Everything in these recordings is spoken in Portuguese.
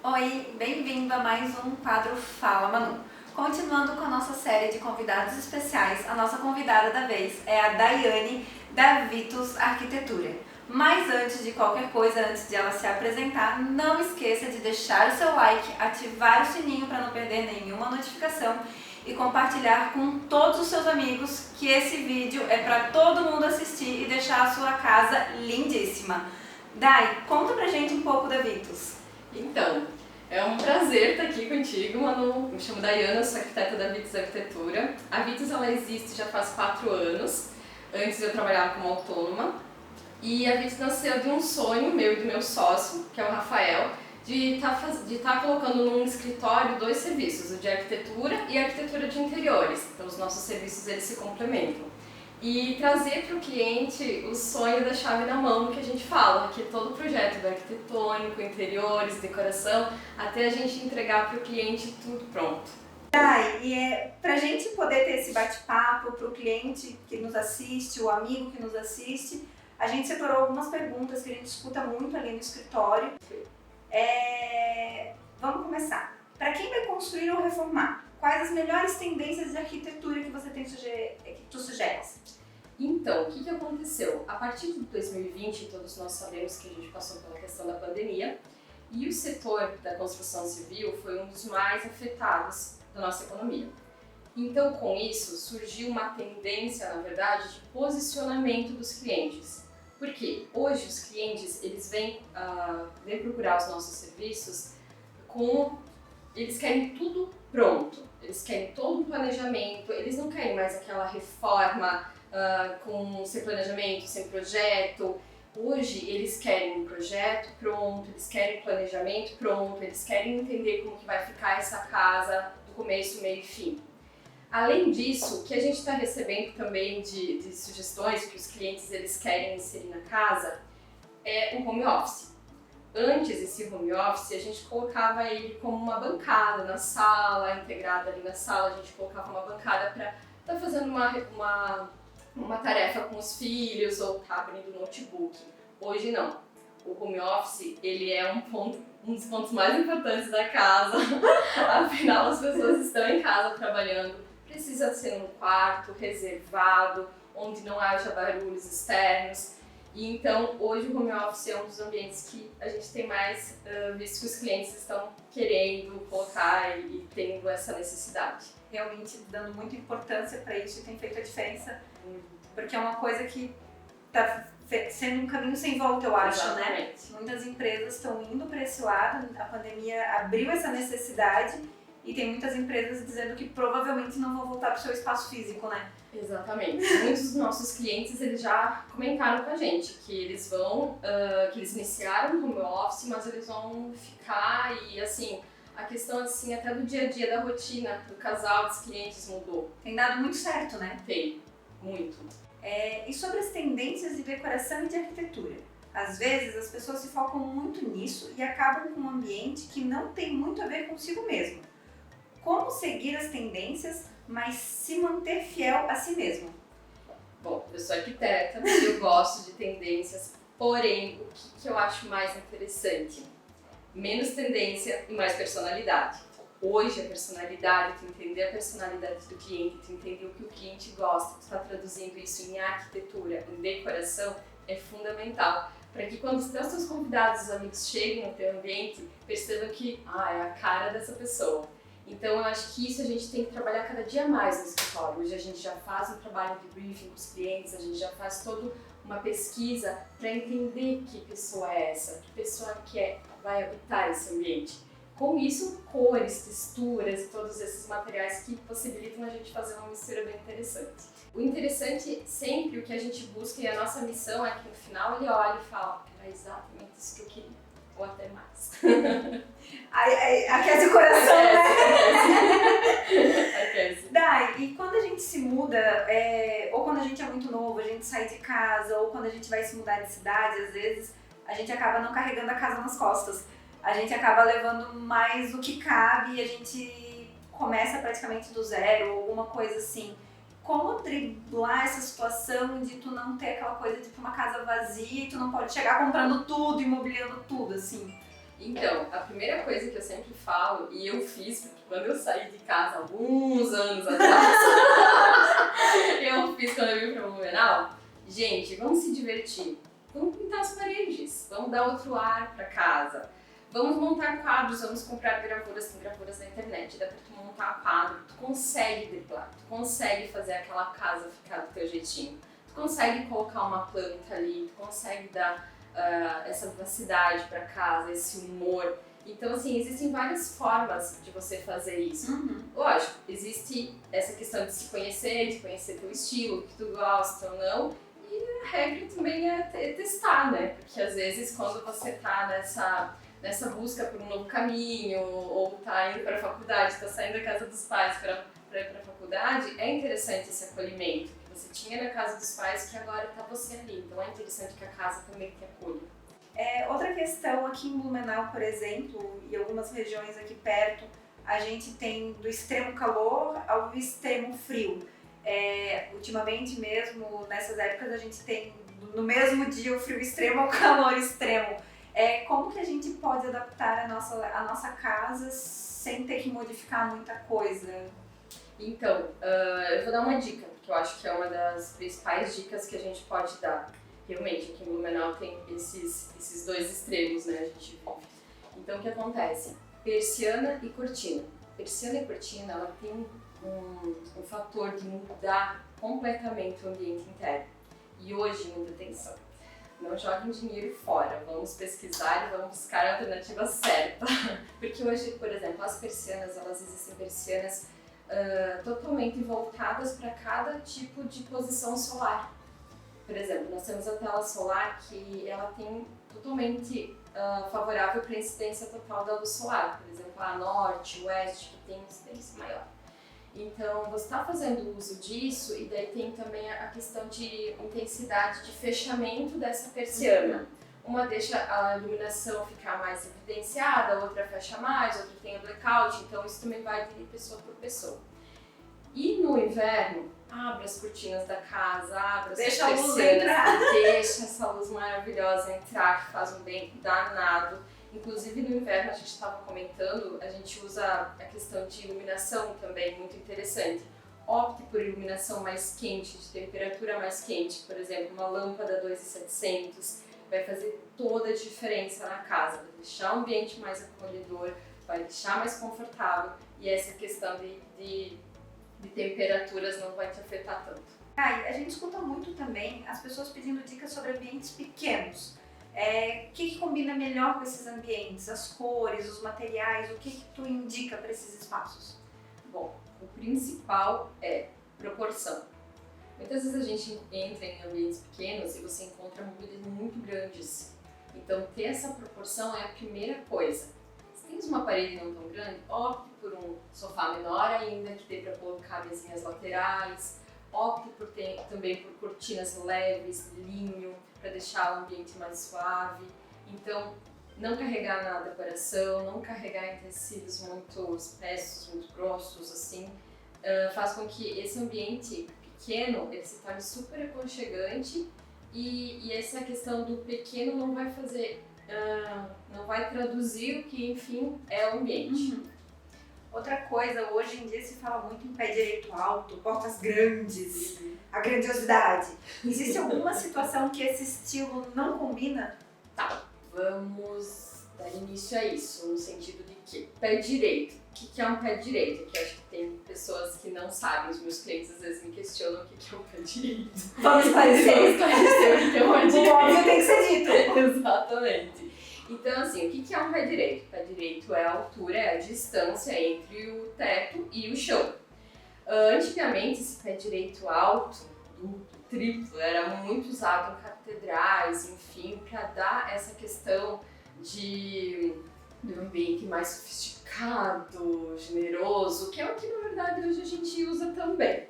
Oi, bem-vindo a mais um quadro Fala Manu. Continuando com a nossa série de convidados especiais, a nossa convidada da vez é a Daiane da Vitus Arquitetura. Mas antes de qualquer coisa, antes de ela se apresentar, não esqueça de deixar o seu like, ativar o sininho para não perder nenhuma notificação e compartilhar com todos os seus amigos que esse vídeo é para todo mundo assistir e deixar a sua casa lindíssima. Dai, conta pra gente um pouco da Vitus. Então, é um prazer estar aqui contigo, Manu. Me chamo Daiane, sou arquiteta da Vitus Arquitetura. A Vitus ela existe já faz 4 anos. Antes eu trabalhava como autônoma. E a Vitus nasceu de um sonho meu e do meu sócio, que é o Rafael, de estar colocando num escritório 2 serviços, o de arquitetura e arquitetura de interiores. Então os nossos serviços eles se complementam. E trazer para o cliente o sonho da chave na mão que a gente fala, que todo o projeto do arquitetônico, interiores, decoração, até a gente entregar para o cliente tudo pronto. E pra gente poder ter esse bate-papo, pro cliente que nos assiste, o amigo que nos assiste, a gente separou algumas perguntas que a gente escuta muito ali no escritório. Vamos começar. Para quem vai construir ou reformar, quais as melhores tendências de arquitetura que você tem que tu sugeres? Então, o que aconteceu? A partir de 2020, todos nós sabemos que a gente passou pela questão da pandemia e o setor da construção civil foi um dos mais afetados da nossa economia. Então, com isso, surgiu uma tendência, na verdade, de posicionamento dos clientes. Porque hoje os clientes eles vêm procurar os nossos serviços eles querem tudo pronto, eles querem todo um planejamento, eles não querem mais aquela reforma sem planejamento, sem projeto. Hoje eles querem um projeto pronto, eles querem planejamento pronto, eles querem entender como que vai ficar essa casa do começo, meio e fim. Além disso, o que a gente está recebendo também de sugestões que os clientes eles querem inserir na casa é o home office. Antes, esse home office, a gente colocava ele como uma bancada na sala, integrada ali na sala, a gente colocava uma bancada para estar fazendo uma tarefa com os filhos ou estar abrindo o notebook. Hoje não. O home office, ele é um dos pontos mais importantes da casa. Afinal, as pessoas estão em casa trabalhando. Precisa ser um quarto reservado, onde não haja barulhos externos. E então, hoje o home office é um dos ambientes que a gente tem mais visto que os clientes estão querendo colocar e tendo essa necessidade. Realmente dando muita importância para isso e tem feito a diferença, porque é uma coisa que está sendo um caminho sem volta, eu acho, Exatamente. Né? Muitas empresas estão indo para esse lado, a pandemia abriu essa necessidade e tem muitas empresas dizendo que provavelmente não vão voltar para o seu espaço físico, né? Exatamente. Muitos dos nossos clientes eles já comentaram com a gente que eles que eles iniciaram no home office, mas eles vão ficar e assim, a questão assim até do dia a dia, da rotina do casal, dos clientes mudou. Tem dado muito certo, né? Tem, muito. E sobre as tendências de decoração e de arquitetura? Às vezes as pessoas se focam muito nisso e acabam com um ambiente que não tem muito a ver consigo mesmo. Como seguir as tendências, mas se manter fiel a si mesmo? Bom, eu sou arquiteta, eu gosto de tendências, porém, o que eu acho mais interessante? Menos tendência e mais personalidade. Hoje a personalidade, tu entender a personalidade do cliente, tu entender o que o cliente gosta, tu está traduzindo isso em arquitetura, em decoração, é fundamental. Para que quando os teus convidados, os amigos cheguem no teu ambiente, percebam que é a cara dessa pessoa. Então eu acho que isso a gente tem que trabalhar cada dia mais no escritório. Hoje a gente já faz um trabalho de briefing com os clientes, a gente já faz toda uma pesquisa para entender que pessoa é essa, que pessoa vai habitar esse ambiente. Com isso, cores, texturas e todos esses materiais que possibilitam a gente fazer uma mistura bem interessante. O interessante sempre, o que a gente busca e a nossa missão é que no final ele olha e fala, era exatamente isso que eu queria, ou até mais. Aquece o coração, né? Aquece. Dai, e quando a gente se muda, ou quando a gente é muito novo, a gente sai de casa, ou quando a gente vai se mudar de cidade, às vezes a gente acaba não carregando a casa nas costas. A gente acaba levando mais do que cabe e a gente começa praticamente do zero, ou alguma coisa assim. Como driblar essa situação de tu não ter aquela coisa de uma casa vazia e tu não pode chegar comprando tudo e mobiliando tudo, assim? Então, a primeira coisa que eu sempre falo, e eu fiz, porque quando eu saí de casa alguns anos atrás, eu fiz quando eu vim para Blumenau, gente, vamos se divertir, vamos pintar as paredes, vamos dar outro ar para casa, vamos montar quadros, vamos comprar gravuras, tem gravuras na internet, dá pra tu montar quadro, tu consegue driblar, tu consegue fazer aquela casa ficar do teu jeitinho, tu consegue colocar uma planta ali, tu consegue dar essa vivacidade para casa, esse humor. Então, assim, existem várias formas de você fazer isso. Lógico, existe essa questão de se conhecer, de conhecer teu estilo, o que tu gosta ou não. E a regra também é testar, né? Porque às vezes quando você tá nessa busca por um novo caminho, ou tá indo para a faculdade, tá saindo da casa dos pais para ir para a faculdade, é interessante esse acolhimento que você tinha na casa dos pais que agora tá você ali. Então é interessante que a casa também te acolha. Outra questão aqui em Blumenau, por exemplo, e algumas regiões aqui perto, a gente tem do extremo calor ao extremo frio. Ultimamente mesmo, nessas épocas, a gente tem no mesmo dia o frio extremo ao calor extremo. Como que a gente pode adaptar a nossa casa sem ter que modificar muita coisa? Então, eu vou dar uma dica, porque eu acho que é uma das principais dicas que a gente pode dar. Realmente, aqui em Blumenau tem esses dois extremos, né, a gente vive. Então, o que acontece? Persiana e cortina. Persiana e cortina, ela tem um fator de mudar completamente o ambiente interno. E hoje, muita atenção. Não joguem dinheiro fora, vamos pesquisar e vamos buscar a alternativa certa. Porque hoje, por exemplo, as persianas, existem persianas totalmente voltadas para cada tipo de posição solar. Por exemplo, nós temos a tela solar que ela tem totalmente favorável para a incidência total da luz solar. Por exemplo, a norte, oeste, que tem incidência maior. Então, você está fazendo uso disso e daí tem também a questão de intensidade de fechamento dessa persiana. Uma deixa a iluminação ficar mais evidenciada, a outra fecha mais, outra tem o blackout, então isso também vai de pessoa por pessoa. E no inverno, abre as cortinas da casa, abre as deixa persianas, a luz entrar. Deixa essa luz maravilhosa entrar, que faz um bem danado. Inclusive no inverno, a gente estava comentando, a gente usa a questão de iluminação também, muito interessante. Opte por iluminação mais quente, de temperatura mais quente, por exemplo, uma lâmpada 2700, vai fazer toda a diferença na casa, vai deixar o ambiente mais acolhedor, vai deixar mais confortável e essa questão de temperaturas não vai te afetar tanto. A gente escuta muito também as pessoas pedindo dicas sobre ambientes pequenos. O que combina melhor com esses ambientes? As cores, os materiais, o que tu indica para esses espaços? Bom, o principal é proporção. Muitas vezes a gente entra em ambientes pequenos e você encontra mobílias muito grandes. Então, ter essa proporção é a primeira coisa. Se tens uma parede não tão grande, opte por um sofá menor ainda, que dê para colocar mesinhas laterais. Opte também por cortinas leves, linho, para deixar o ambiente mais suave. Então, não carregar na decoração, não carregar em tecidos muito espessos, muito grossos, assim, faz com que esse ambiente pequeno ele se torne super aconchegante e essa questão do pequeno não vai não vai traduzir o que, enfim, é o ambiente. Outra coisa, hoje em dia se fala muito em pé direito alto, portas grandes, a grandiosidade. Existe alguma situação que esse estilo não combina? Tá, vamos dar início a isso, no sentido de que pé direito. O que é um pé direito? Que eu acho que tem pessoas que não sabem, os meus clientes às vezes me questionam o que é um pé direito. Vamos esclarecer o que é um pé direito. O óbvio tem que ser dito. Exatamente. Então, assim, o que é um pé direito? O pé direito é a altura, é a distância entre o teto e o chão. Antigamente, esse pé direito alto, duplo, triplo, era muito usado em catedrais, enfim, para dar essa questão de um ambiente mais sofisticado, generoso, que é o que, na verdade, hoje a gente usa também.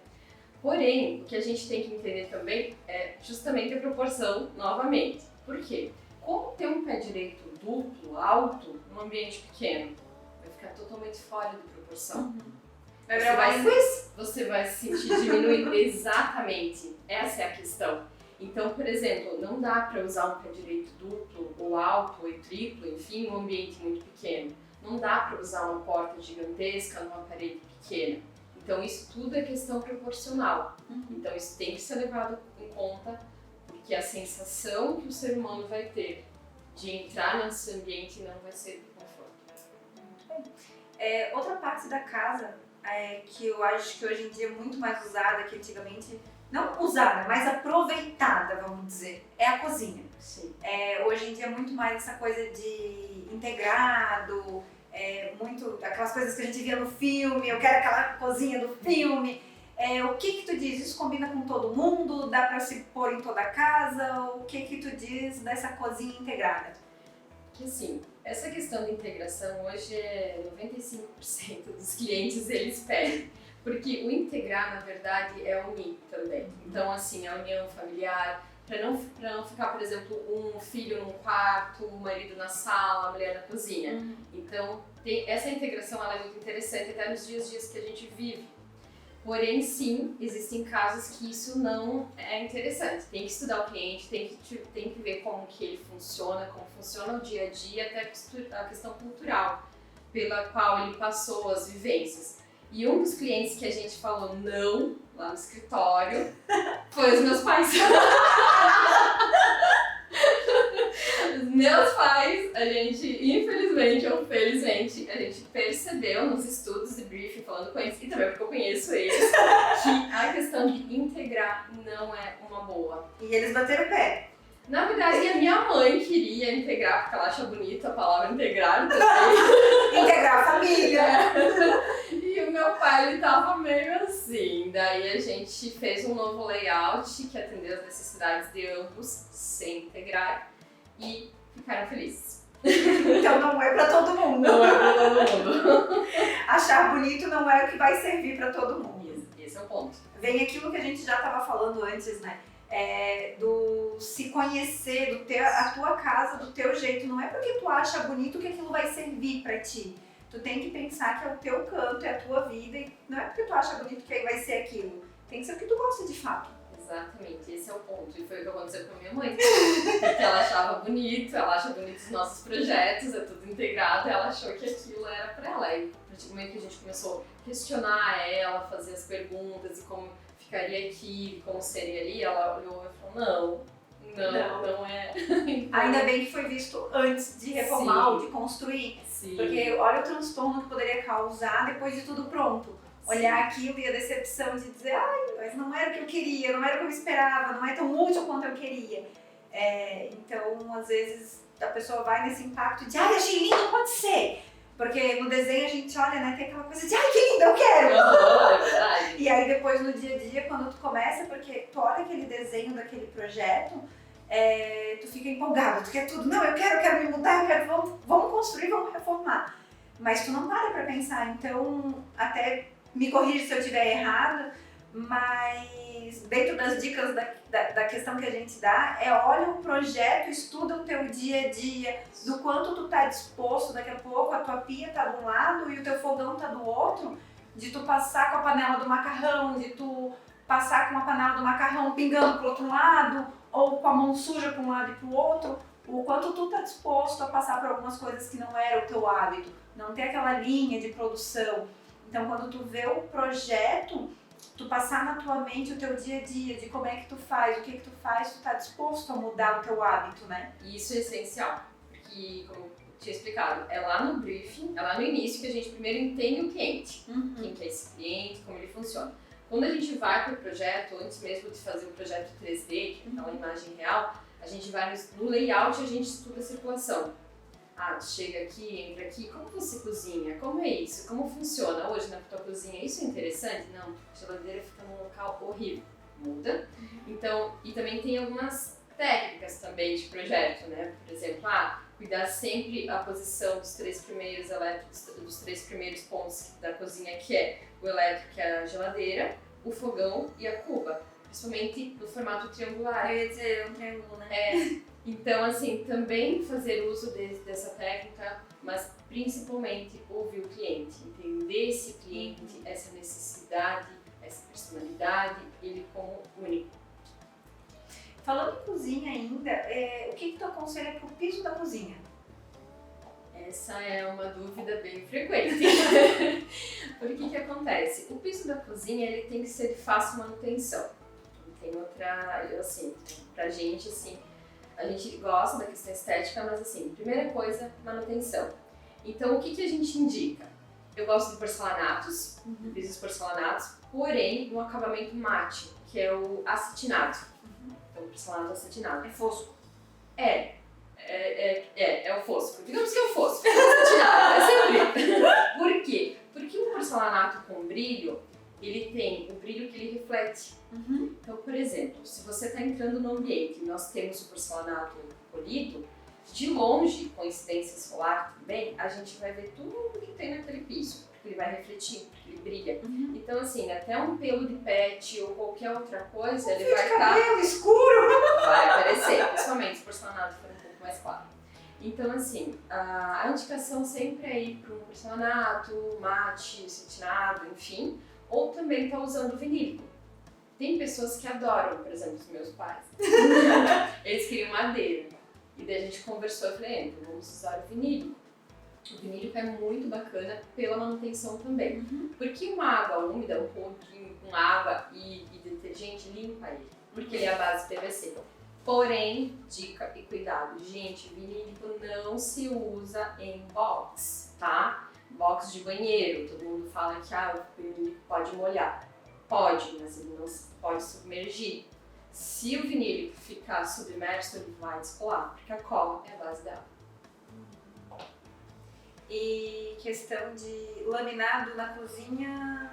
Porém, o que a gente tem que entender também é justamente a proporção novamente. Por quê? Como ter um pé direito duplo, alto, num ambiente pequeno? Vai ficar totalmente fora de proporção. Você vai se sentir diminuído. Exatamente. Essa é a questão. Então, por exemplo, não dá para usar um pé direito duplo, ou alto, ou triplo, enfim, num ambiente muito pequeno. Não dá para usar uma porta gigantesca numa parede pequena. Então, isso tudo é questão proporcional. Então, isso tem que ser levado em conta, porque a sensação que o ser humano vai ter de entrar nesse ambiente não vai ser de conforto. Outra parte da casa que eu acho que hoje em dia é muito mais usada que antigamente, não usada, mas aproveitada, vamos dizer, é a cozinha. Sim. Hoje em dia é muito mais essa coisa de integrado, muito aquelas coisas que a gente via no filme, eu quero aquela cozinha do filme. O que tu diz? Isso combina com todo mundo? Dá pra se pôr em toda a casa? O que tu diz dessa cozinha integrada? Que assim, essa questão da integração hoje 95% dos clientes eles pedem. Porque o integrar, na verdade, é unir também. Então, assim, a união familiar, para não ficar, por exemplo, um filho num quarto, o marido na sala, a mulher na cozinha. Então, essa integração ela é muito interessante até nos dias que a gente vive. Porém, sim, existem casos que isso não é interessante. Tem que estudar o cliente, tem que ver como que ele funciona, como funciona o dia a dia, até a questão cultural pela qual ele passou, as vivências. E um dos clientes que a gente falou não lá no escritório foi os meus pais. Os meus pais, a gente, infelizmente ou felizmente, a gente percebeu nos estudos de briefing, falando com eles, e também porque eu conheço eles, que a questão de integrar não é uma boa. E eles bateram o pé. Na verdade, a minha mãe queria integrar, porque ela acha bonita a palavra integrar também. Integrar a família. E o meu pai, ele tava meio assim. Daí a gente fez um novo layout que atendeu as necessidades de ambos, sem integrar, e ficaram felizes. Então não é pra todo mundo. Não é pra todo mundo. Achar bonito não é o que vai servir pra todo mundo. Esse é o ponto. Vem aquilo que a gente já estava falando antes, né? Do se conhecer, a tua casa, do teu jeito. Não é porque tu acha bonito que aquilo vai servir pra ti. Tu tem que pensar que é o teu canto, é a tua vida, e não é porque tu acha bonito que aí vai ser aquilo. Tem que ser o que tu gosta de fato. Exatamente, esse é o ponto. E foi o que aconteceu com a minha mãe. Porque ela achava bonito, ela acha bonito os nossos projetos, é tudo integrado, e ela achou que aquilo era pra ela. E a partir do momento que a gente começou a questionar ela, fazer as perguntas e como ficaria aqui, como seria ali, ela olhou e falou, não é. Ainda bem que foi visto antes de reformar ou de construir. Sim. Porque olha o transtorno que poderia causar depois de tudo pronto. Olhar aquilo e a decepção de dizer, mas não era o que eu queria, não era o que eu esperava, não é tão útil quanto eu queria. Então, às vezes, a pessoa vai nesse impacto de, achei lindo, pode ser. Porque no desenho a gente olha, né, tem aquela coisa de, que lindo, eu quero! É verdade. E aí depois no dia a dia, quando tu começa, porque tu olha aquele desenho daquele projeto, tu fica empolgado, tu quer tudo, não, eu quero me mudar, vamos construir, vamos reformar. Mas tu não para pra pensar, então, até me corrige se eu estiver errado, mas dentro das dicas da questão que a gente dá, olha o projeto, estuda o teu dia a dia, do quanto tu tá disposto, daqui a pouco a tua pia tá de um lado e o teu fogão tá do outro, de tu passar com a panela do macarrão, de tu passar com a panela do macarrão pingando pro outro lado, ou com a mão suja para um lado e pro outro, o quanto tu tá disposto a passar por algumas coisas que não era o teu hábito, não ter aquela linha de produção. Então, quando tu vê o projeto, tu passar na tua mente o teu dia a dia, de como é que tu faz, o que tu faz, tu tá disposto a mudar o teu hábito, né? Isso é essencial, porque, como eu tinha explicado, é lá no briefing, é lá no início que a gente primeiro entende o cliente, quem que é esse cliente, como ele funciona. Quando a gente vai para o projeto, antes mesmo de fazer o projeto 3D, que é uma imagem real, a gente vai no layout e a gente estuda a circulação. Chega aqui, entra aqui, como você cozinha? Como é isso? Como funciona hoje na tua cozinha? Isso é interessante? Não, a geladeira fica num local horrível. Muda. Então, e também tem algumas técnicas também de projeto, né? Por exemplo, cuidar sempre a posição dos 3 primeiros elétricos, dos 3 primeiros pontos da cozinha, que é o elétrico, que é a geladeira, o fogão e a cuba. Principalmente no formato triangular. Eu ia dizer um triângulo, né? Então, assim, também fazer uso dessa técnica, mas principalmente ouvir o cliente, entender esse cliente, essa necessidade, essa personalidade, ele como único. Falando em cozinha ainda, o que tu aconselha pro piso da cozinha? Essa é uma dúvida bem frequente. Por que acontece? O piso da cozinha ele tem que ser de fácil manutenção. Não tem outra, assim, pra gente, assim, a gente gosta da questão estética, mas assim, primeira coisa, manutenção. Então, o que a gente indica? Eu gosto de porcelanatos, pisos porcelanatos, porém, um acabamento mate, que é o acetinado. Então, porcelanato acetinado. É fosco. É o fosco. Digamos que é o fosco. É sempre. Por quê? Porque o porcelanato com brilho, ele tem o brilho que ele reflete. Então, por exemplo, se você está entrando no ambiente e nós temos o porcelanato polido, de longe, com incidência solar também, a gente vai ver tudo que tem naquele piso, porque ele vai refletir, porque ele brilha. Então, assim, até um pelo de pet ou qualquer outra coisa, ele vai estar... cabelo escuro! Vai aparecer, principalmente se o porcelanato for um pouco mais claro. Então, assim, a indicação sempre é ir para um porcelanato, mate, acetinado, enfim, ou também tá usando vinílico. Tem pessoas que adoram, por exemplo, os meus pais. Eles queriam madeira. E daí a gente conversou e falei, então vamos usar o vinílico. O vinílico é muito bacana pela manutenção também. Porque uma água úmida, um pouquinho com água e detergente limpa ele. Porque ele é a base PVC. Porém, dica e cuidado, gente, vinílico não se usa em box, tá? Box de banheiro, todo mundo fala que o vinílico pode molhar. Pode, mas ele não pode submergir. Se o vinílico ficar submerso, ele vai descolar, porque a cola é a base dela. E questão de laminado na cozinha...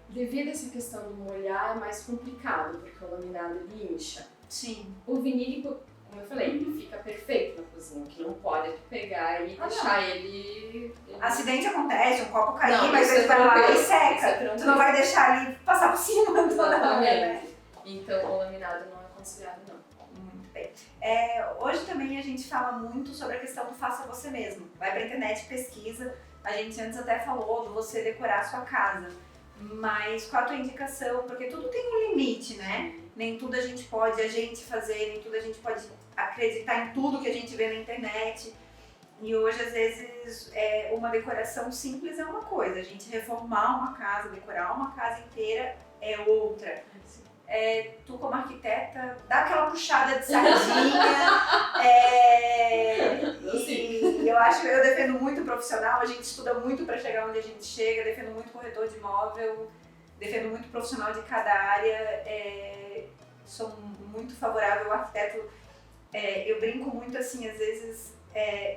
Devido a essa questão do molhar, é mais complicado, porque o laminado ele incha. Sim. O vinílico, como eu falei, ele fica perfeito na cozinha. O que não pode é tu pegar e deixar ele... Acidente acontece, um copo cair, Não, mas isso ele é vai lá e tranquilo, seca. isso é tranquilo. Tu não vai deixar ali passar por cima do nada, né? Exatamente. Então, o laminado não é aconselhado, não. Muito bem. Hoje também a gente fala muito sobre a questão do faça você mesmo. Vai pra internet, pesquisa. A gente antes até falou de você decorar a sua casa. Mas qual a tua indicação? Porque tudo tem um limite, né? Nem tudo a gente pode fazer, nem tudo a gente pode acreditar em tudo que a gente vê na internet. E hoje, às vezes, uma decoração simples é uma coisa. A gente reformar uma casa, decorar uma casa inteira é outra. Tu como arquiteta, dá aquela puxada de sardinha. E eu acho que eu defendo muito o profissional, a gente estuda muito para chegar onde a gente chega, defendo muito corretor de imóvel, defendo muito profissional de cada área, sou muito favorável ao arquiteto. Eu brinco muito assim, às vezes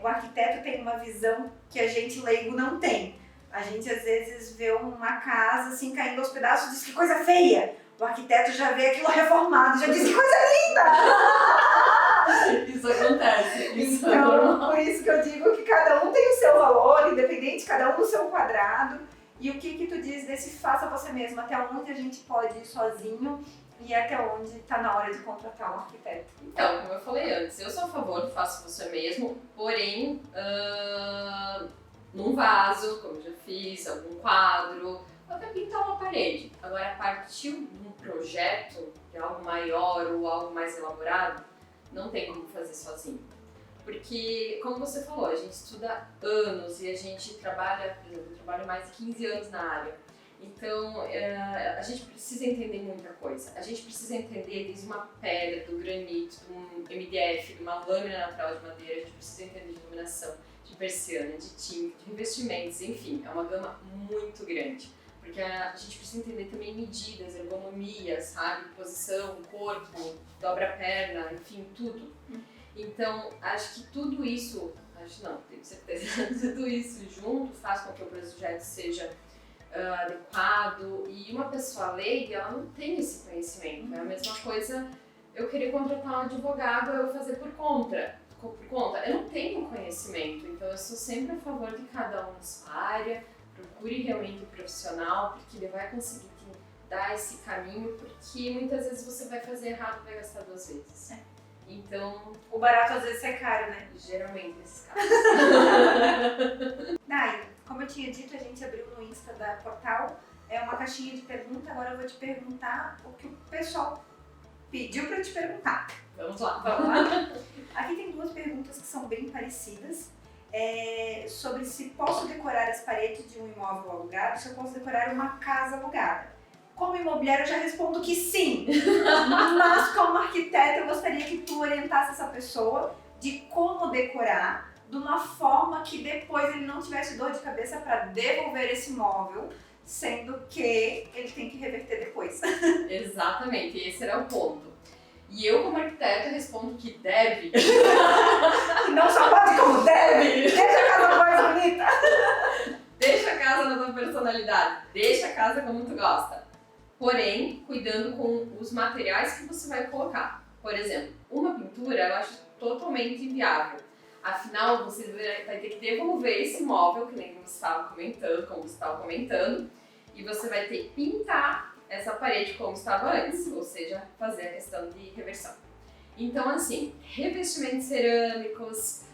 o arquiteto tem uma visão que a gente leigo não tem. A gente às vezes vê uma casa assim caindo aos pedaços e diz que coisa feia. O arquiteto já vê aquilo reformado, já diz que coisa linda! Isso acontece. Então, por isso que eu digo que cada um tem o seu valor, independente, cada um no seu quadrado. E o que tu diz desse faça você mesmo? Até onde a gente pode ir sozinho e até onde está na hora de contratar um arquiteto? Então, como eu falei antes, eu sou a favor do faça você mesmo, porém, num vaso, como eu já fiz, algum quadro, até pintar uma parede. Agora, a partir de um projeto, de algo maior ou algo mais elaborado, não tem como fazer sozinho. Porque, como você falou, a gente estuda anos e a gente trabalha, por exemplo, eu trabalho mais de 15 anos na área. Então, a gente precisa entender muita coisa. A gente precisa entender desde uma pedra, do granito, de um MDF, de uma lâmina natural de madeira, a gente precisa entender de iluminação, de persiana, de tinta, de revestimentos, enfim, é uma gama muito grande. Porque a gente precisa entender também medidas, ergonomia, sabe? Posição, corpo, dobra a perna, enfim, tudo. Então, acho que tudo isso, tenho certeza, tudo isso junto faz com que o projeto seja adequado. E uma pessoa leiga, ela não tem esse conhecimento. É a mesma coisa eu querer contratar um advogado, eu fazer por conta. Eu não tenho conhecimento, então eu sou sempre a favor de cada um na sua área. Procure realmente um profissional, porque ele vai conseguir te dar esse caminho, porque muitas vezes você vai fazer errado e vai gastar 2 vezes. Então... O barato às vezes é caro, né? Geralmente nesses casos. Nai, como eu tinha dito, a gente abriu no Insta da Portal uma caixinha de pergunta. Agora eu vou te perguntar o que o pessoal pediu para te perguntar. Vamos lá. Vamos lá? Aqui tem duas perguntas que são bem parecidas. Sobre se posso decorar as paredes de um imóvel alugado, se eu posso decorar uma casa alugada. Como imobiliário, eu já respondo que sim. Mas como arquiteta, eu gostaria que tu orientasse essa pessoa de como decorar de uma forma que depois ele não tivesse dor de cabeça para devolver esse imóvel, sendo que ele tem que reverter depois. Exatamente, esse era o ponto. E eu, como arquiteta, respondo que deve. Não só pode, como deve. Deixa a casa mais bonita. Deixa a casa na tua personalidade. Deixa a casa como tu gosta. Porém, cuidando com os materiais que você vai colocar. Por exemplo, uma pintura eu acho totalmente inviável. Afinal, você vai ter que devolver esse móvel, que nem você estava comentando, como você estava comentando, e você vai ter que pintar essa parede como estava antes, ou seja, fazer a questão de reversão. Então, assim, revestimentos cerâmicos,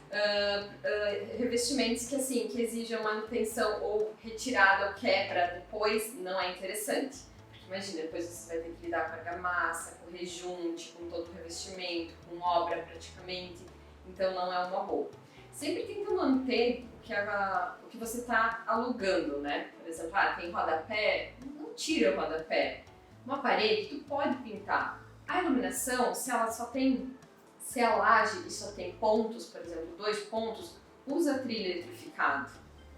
revestimentos que exijam manutenção ou retirada ou quebra depois, não é interessante. Porque imagina, depois você vai ter que lidar com argamassa, com rejunte, com todo o revestimento, com obra praticamente, então não é uma boa. Sempre tenta manter o que você está alugando, né? Por exemplo, tem rodapé, não tira o rodapé. Uma parede, tu pode pintar. A iluminação, se a laje só tem pontos, por exemplo, 2 pontos, usa trilho eletrificado.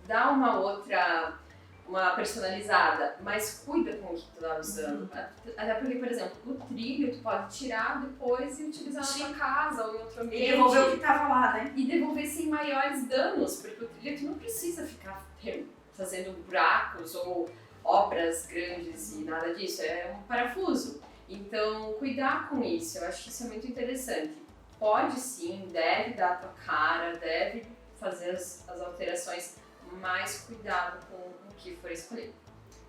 Dá uma personalizada, mas cuida com o que tu tá usando. Até porque, por exemplo, o trilho tu pode tirar depois e utilizar na tua casa ou em outro ambiente. E devolver o que tava lá, né? E devolver sem maiores danos, porque o trilho tu não precisa ficar fazendo buracos ou obras grandes e nada disso, é um parafuso. Então, cuidar com isso, eu acho que isso é muito interessante. Pode sim, deve dar a tua cara, deve fazer as alterações, mas cuidado com o que for escolhido.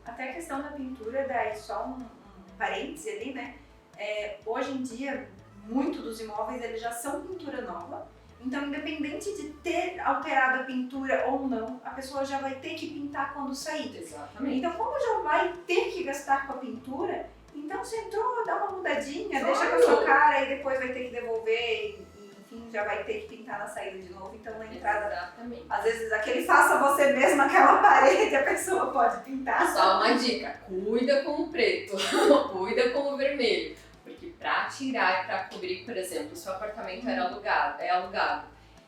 Até a questão da pintura, daí só um parêntese ali, né? Hoje em dia, muitos dos imóveis eles já são pintura nova. Então, independente de ter alterado a pintura ou não, a pessoa já vai ter que pintar quando sair. Exatamente. Então, como já vai ter que gastar com a pintura, então você entrou, dá uma mudadinha, deixa com a sua cara e depois vai ter que devolver e enfim, já vai ter que pintar na saída de novo. Então, na entrada, exatamente. Às vezes, aquele faça você mesmo, aquela parede, a pessoa pode pintar. Só uma dica, cuida com o preto, cuida com o vermelho. Porque para tirar e para cobrir, por exemplo, o seu apartamento é alugado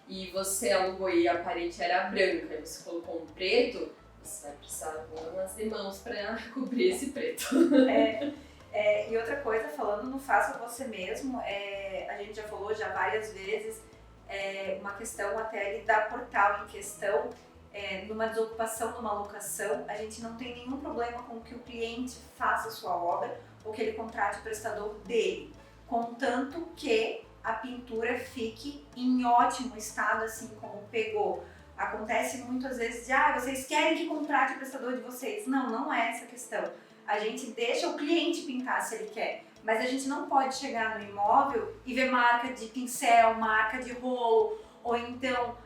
e você alugou e a parede era branca e você colocou um preto, você vai precisar de umas mãos para cobrir esse preto. E outra coisa, falando no faça você mesmo, a gente já falou já várias vezes, uma questão até ali da portal em questão, numa desocupação, numa locação, a gente não tem nenhum problema com que o cliente faça a sua obra ou que ele contrate o prestador dele, contanto que a pintura fique em ótimo estado, assim como pegou. Acontece muitas vezes de, vocês querem que contrate o prestador de vocês. Não, não é essa a questão. A gente deixa o cliente pintar se ele quer, mas a gente não pode chegar no imóvel e ver marca de pincel, marca de rolo, ou então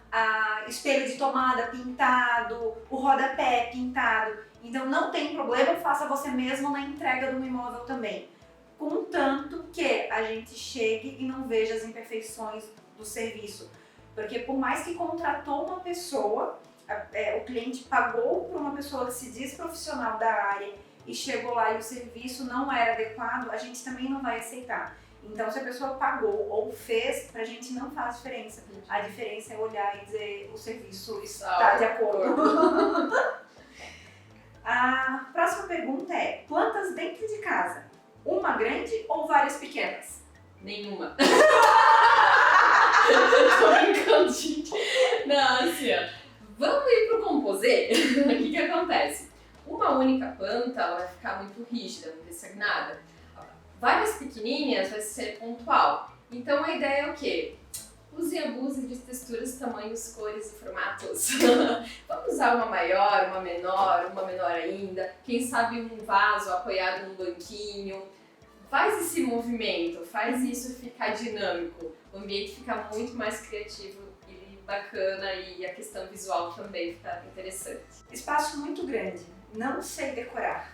espelho de tomada pintado, o rodapé pintado. Então não tem problema, faça você mesmo na entrega do imóvel também. Contanto que a gente chegue e não veja as imperfeições do serviço. Porque por mais que contratou uma pessoa, o cliente pagou para uma pessoa que se diz profissional da área e chegou lá e o serviço não era adequado, a gente também não vai aceitar. Então, se a pessoa pagou ou fez, pra gente não faz diferença. A diferença é olhar e dizer o serviço está de acordo. A próxima pergunta é: plantas dentro de casa, uma grande ou várias pequenas? Nenhuma. Tô brincando, gente. Não, assim, ó. Vamos ir pro composê? O que acontece? Uma única planta, ela vai ficar muito rígida, muito estagnada. Várias pequenininhas vai ser pontual. Então a ideia é o quê? Use e abuse de texturas, tamanhos, cores e formatos. Vamos usar uma maior, uma menor ainda. Quem sabe um vaso apoiado num banquinho. Faz esse movimento, faz isso ficar dinâmico. O ambiente fica muito mais criativo e bacana e a questão visual também fica interessante. Espaço muito grande, não sei decorar.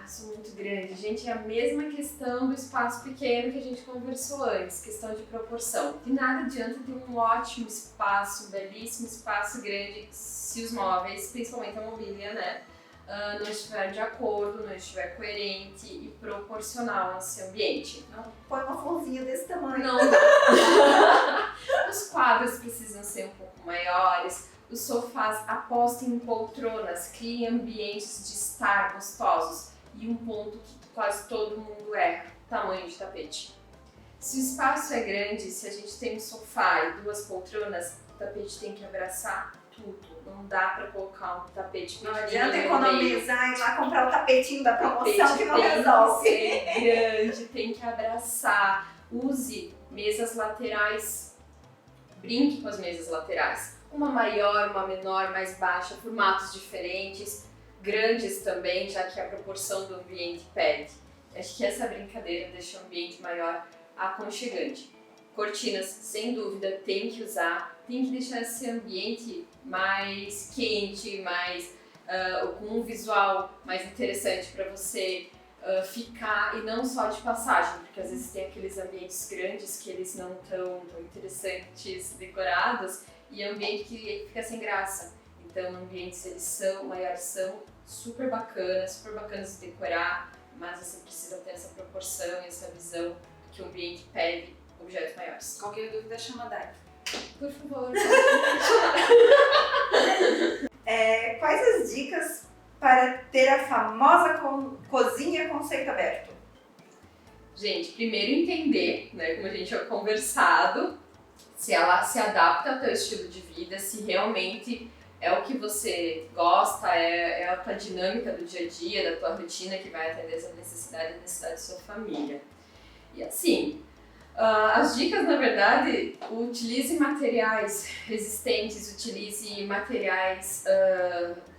Espaço muito grande. Gente, é a mesma questão do espaço pequeno que a gente conversou antes, questão de proporção. De nada adianta ter um ótimo espaço, um belíssimo espaço grande, se os móveis, principalmente a mobília, né, não estiver de acordo, não estiver coerente e proporcional a esse ambiente. Não põe uma florzinha desse tamanho. Não dá. Os quadros precisam ser um pouco maiores. Os sofás apostem em poltronas, criem ambientes de estar gostosos. E um ponto que quase todo mundo erra, tamanho de tapete. Se o espaço é grande, se a gente tem um sofá e 2 poltronas, o tapete tem que abraçar tudo. Não dá pra colocar um tapete Não pequenininho adianta no meio. economizar e ir lá comprar o tapetinho da promoção Tapete que não tem resolve. que ser grande, tem que abraçar. Use mesas laterais. Brinque com as mesas laterais. Uma maior, uma menor, mais baixa, formatos diferentes, grandes também, já que a proporção do ambiente pede. Acho que essa brincadeira deixa o ambiente maior aconchegante. Cortinas, sem dúvida, tem que usar, tem que deixar esse ambiente mais quente, mais com um visual mais interessante para você ficar, e não só de passagem, porque às vezes tem aqueles ambientes grandes que eles não estão tão interessantes, decorados, e é um ambiente que fica sem graça. Então, ambientes eles são, maiores são super bacanas de decorar, mas você precisa ter essa proporção e essa visão que o ambiente pede objetos maiores. Qualquer dúvida, chama a Dai. Por favor. Quais as dicas para ter a famosa cozinha conceito aberto? Gente, primeiro entender, né, como a gente tinha conversado, se ela se adapta ao teu estilo de vida, se realmente é o que você gosta, é a tua dinâmica do dia a dia, da tua rotina que vai atender essa necessidade da sua família. E assim, as dicas, na verdade, utilize materiais resistentes, utilize materiais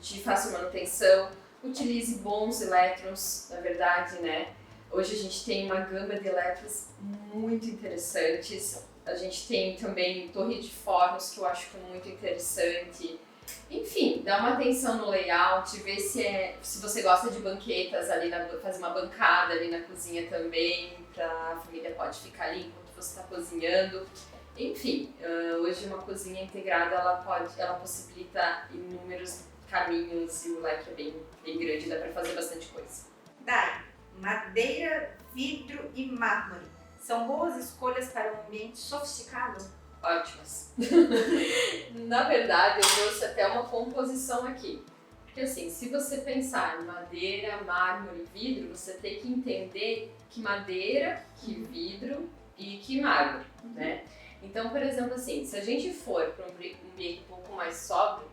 de fácil manutenção, utilize bons elétrons, na verdade, né? Hoje a gente tem uma gama de elétrons muito interessantes. A gente tem também torre de fornos, que eu acho que é muito interessante. Enfim, dá uma atenção no layout, ver se você gosta de banquetas ali, fazer uma bancada ali na cozinha também, a família pode ficar ali enquanto você está cozinhando. Enfim, hoje uma cozinha integrada ela possibilita inúmeros caminhos e o leque é bem grande, dá para fazer bastante coisa. Dai, madeira, vidro e mármore são boas escolhas para um ambiente sofisticado? Ótimas. Na verdade, eu trouxe até uma composição aqui. Porque assim, se você pensar em madeira, mármore e vidro, você tem que entender que madeira, que vidro e que mármore, né? Então, por exemplo, assim, se a gente for para um ambiente um pouco mais sóbrio,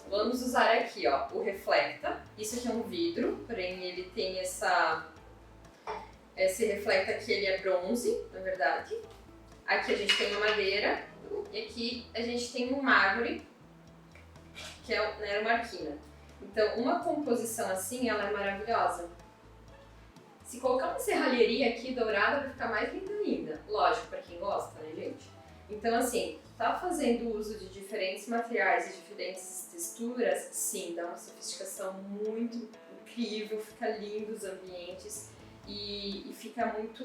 vamos usar aqui, ó, o Reflecta. Isso aqui é um vidro, porém ele tem esse Reflecta aqui, ele é bronze, na verdade. Aqui a gente tem uma madeira e aqui a gente tem um mármore, que é a Neromarquina. Então, uma composição assim, ela é maravilhosa. Se colocar uma serralheria aqui dourada, vai ficar mais linda ainda. Lógico, para quem gosta, né, gente? Então, assim, tá fazendo uso de diferentes materiais e diferentes texturas, sim, dá uma sofisticação muito incrível, fica lindo os ambientes e fica muito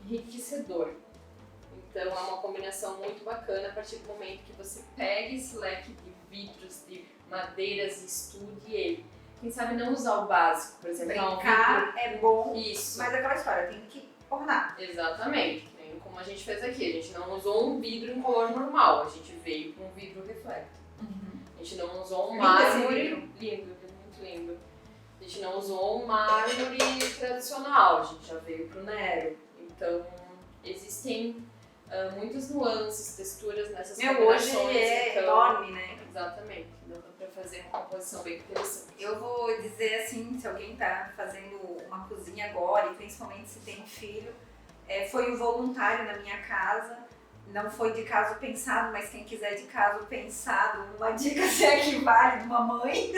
enriquecedor. Então é uma combinação muito bacana a partir do momento que você pega esse leque de vidros, de madeiras e estude ele. Quem sabe não usar o básico, por exemplo. Brincar é bom, isso. mas aquela história, tem que ornar. Exatamente, como a gente fez aqui. A gente não usou um vidro em color normal, a gente veio com um vidro reflecto. A gente não usou um mármore lindo, muito lindo. A gente não usou um mármore tradicional, a gente já veio pro Nero. Então existem muitas nuances, texturas nessas combinações. Hoje é enorme, né? Exatamente, dá pra fazer uma composição bem interessante. Eu vou dizer assim, se alguém tá fazendo uma cozinha agora, e principalmente se tem filho, foi um voluntário na minha casa, não foi de caso pensado, mas quem quiser de caso pensado, uma dica se equivale de uma mãe.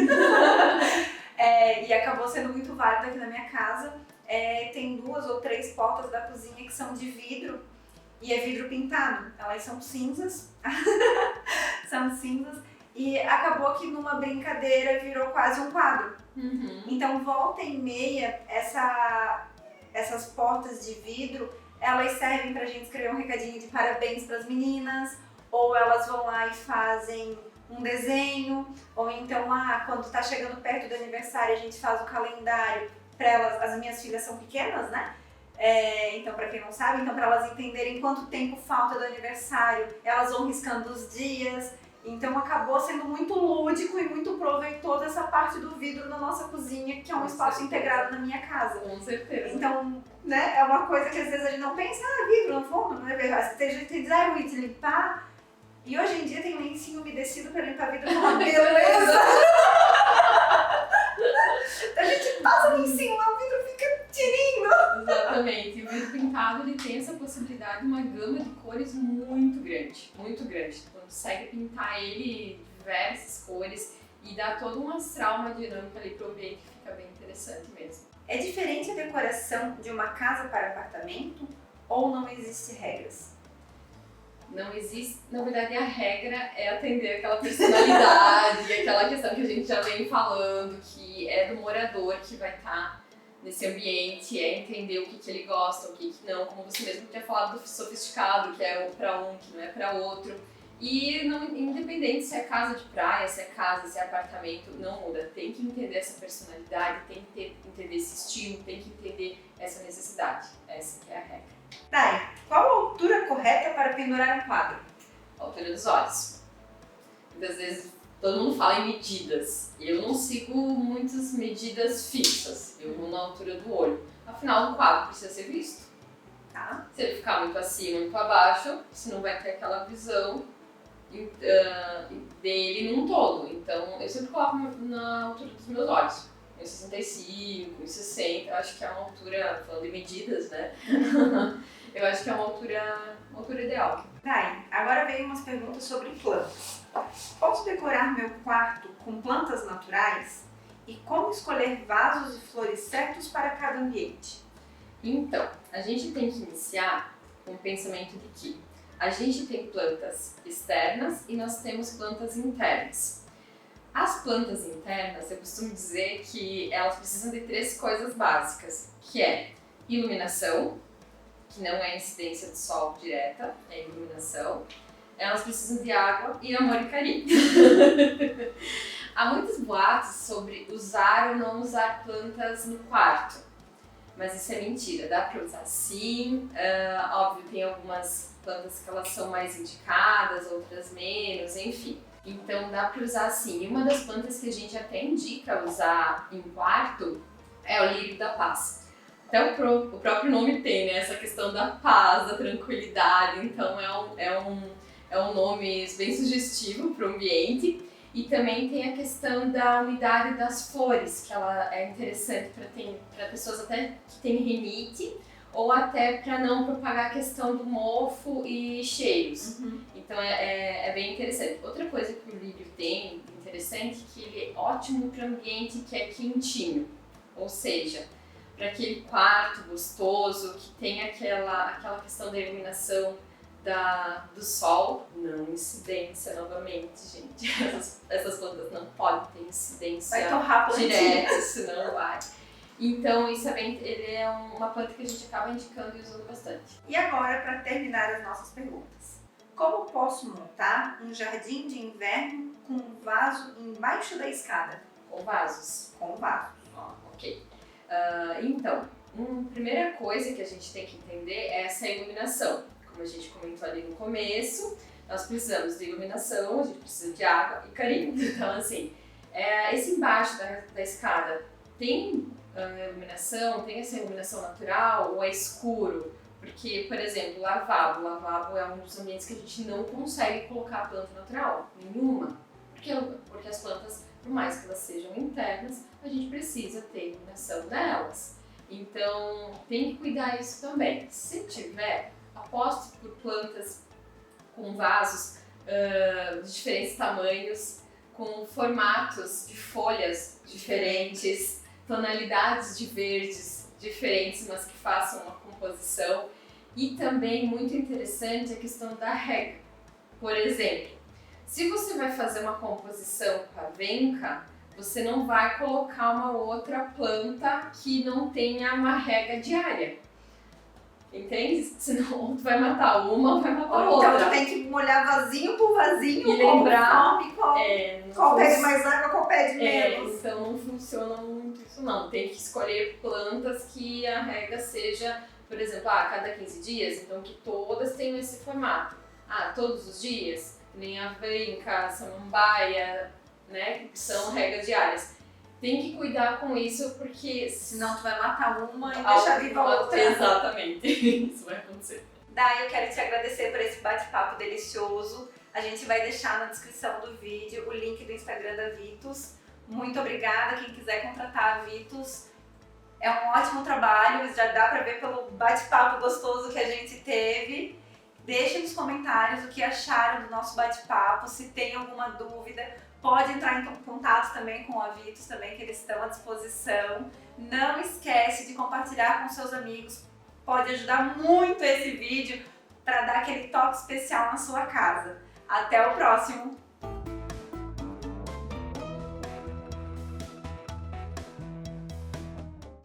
E acabou sendo muito válido aqui na minha casa. Tem 2 ou 3 portas da cozinha que são de vidro, e é vidro pintado, elas são cinzas, são cinzas, e acabou que numa brincadeira virou quase um quadro. Então, volta e meia, essas portas de vidro, elas servem pra gente escrever um recadinho de parabéns pras meninas, ou elas vão lá e fazem um desenho, ou então, quando tá chegando perto do aniversário, a gente faz o calendário pra elas. As minhas filhas são pequenas, né? Então, pra quem não sabe, então pra elas entenderem quanto tempo falta do aniversário, elas vão riscando os dias. Então acabou sendo muito lúdico e muito proveitoso essa parte do vidro na nossa cozinha, que é um espaço integrado na minha casa. Com certeza. Então, né, é uma coisa que às vezes a gente não pensa, vidro no forno, né? Tem gente que diz, eu ia te limpar. E hoje em dia tem lencinho umedecido pra limpar vidro, uma beleza! A gente passa lencinho lá, o vidro fica tirinho. Exatamente. E o vidro pintado, ele tem essa possibilidade de uma gama de cores muito grande, muito grande. Tu consegue pintar ele de diversas cores e dá todo um astral, uma dinâmica ali pro ambiente que fica bem interessante mesmo. É diferente a decoração de uma casa para apartamento ou não existe regras? Não existe, na verdade a regra é atender aquela personalidade, aquela questão que a gente já vem falando, que é do morador que vai estar nesse ambiente, é entender o que ele gosta, o que não, como você mesmo tinha falado do sofisticado, que é para um, que não é para outro. E não, independente se é casa de praia, se é casa, se é apartamento, não muda. Tem que entender essa personalidade, tem que entender esse estilo, tem que entender essa necessidade. Essa que é a regra. Dai, qual a altura correta para pendurar um quadro? A altura dos olhos. Muitas vezes todo mundo fala em medidas. Eu não sigo muitas medidas fixas. Eu vou na altura do olho. Afinal, o quadro precisa ser visto. Tá. Se ele ficar muito acima, muito abaixo, você não vai ter aquela visão dele num todo. Então, eu sempre coloco na altura dos meus olhos. Em 65, em 60, eu acho que é uma altura, falando de medidas, né? Eu acho que é uma altura ideal. Dai, agora veio umas perguntas sobre plantas. Posso decorar meu quarto com plantas naturais? E como escolher vasos e flores certos para cada ambiente? Então, a gente tem que iniciar com o pensamento de que a gente tem plantas externas e nós temos plantas internas. As plantas internas, eu costumo dizer que elas precisam de 3 coisas básicas, que é iluminação, que não é incidência do sol direta, é iluminação. Elas precisam de água e amor e carinho. Há muitos boatos sobre usar ou não usar plantas no quarto, mas isso é mentira, dá para usar sim. Óbvio, tem algumas plantas que elas são mais indicadas, outras menos, enfim. Então dá para usar sim. E uma das plantas que a gente até indica usar em quarto é o lírio da paz. Até o próprio nome tem, né? Essa questão da paz, da tranquilidade. Então é um nome bem sugestivo para o ambiente. E também tem a questão da umidade das flores, que ela é interessante para pessoas até que têm rinite ou até para não propagar a questão do mofo e cheiros. Então é bem interessante. Outra coisa que o lírio tem interessante é que ele é ótimo para ambiente que é quentinho, ou seja, para aquele quarto gostoso que tem aquela questão da iluminação do sol, não incidência novamente, gente. Essas plantas não podem ter incidência vai torrar direta, senão vai. Então, ele é uma planta que a gente acaba indicando e usando bastante. E agora, para terminar as nossas perguntas. Como posso montar um jardim de inverno com um vaso embaixo da escada? Com vasos. Com vasos. Ok. Então, primeira coisa que a gente tem que entender é essa iluminação. Como a gente comentou ali no começo, nós precisamos de iluminação, a gente precisa de água e carinho. Então, assim, esse embaixo da escada tem iluminação, tem essa iluminação natural ou é escuro? Porque, por exemplo, lavabo é um dos ambientes que a gente não consegue colocar planta natural, nenhuma. Porque as plantas, por mais que elas sejam internas, a gente precisa ter iluminação nelas. Então, tem que cuidar isso também. Se tiver, aposte por plantas com vasos de diferentes tamanhos, com formatos de folhas diferentes, tonalidades de verdes diferentes, mas que façam uma composição. E também, muito interessante, a questão da regra. Por exemplo, se você vai fazer uma composição com a venca, você não vai colocar uma outra planta que não tenha uma rega diária. Entende? Senão tu vai matar uma ou vai matar Ou outra. então tu tem que molhar vasinho por vasinho, E lembrar, qual pede mais água, qual pede menos. Então não funciona muito isso não. Tem que escolher plantas que a rega seja, por exemplo, a cada 15 dias, então que todas tenham esse formato. Todos os dias, nem avenca, samambaia, né, que são regas diárias. Tem que cuidar com isso, porque senão tu vai matar uma e deixar viva a outra. Exatamente, isso vai acontecer. Dai, eu quero te agradecer por esse bate-papo delicioso. A gente vai deixar na descrição do vídeo o link do Instagram da Vitus. Muito obrigada, quem quiser contratar a Vitus. É um ótimo trabalho, já dá pra ver pelo bate-papo gostoso que a gente teve. Deixem nos comentários o que acharam do nosso bate-papo, se tem alguma dúvida. Pode entrar em contato também com a Vitus, também, que eles estão à disposição. Não esquece de compartilhar com seus amigos. Pode ajudar muito esse vídeo para dar aquele toque especial na sua casa. Até o próximo!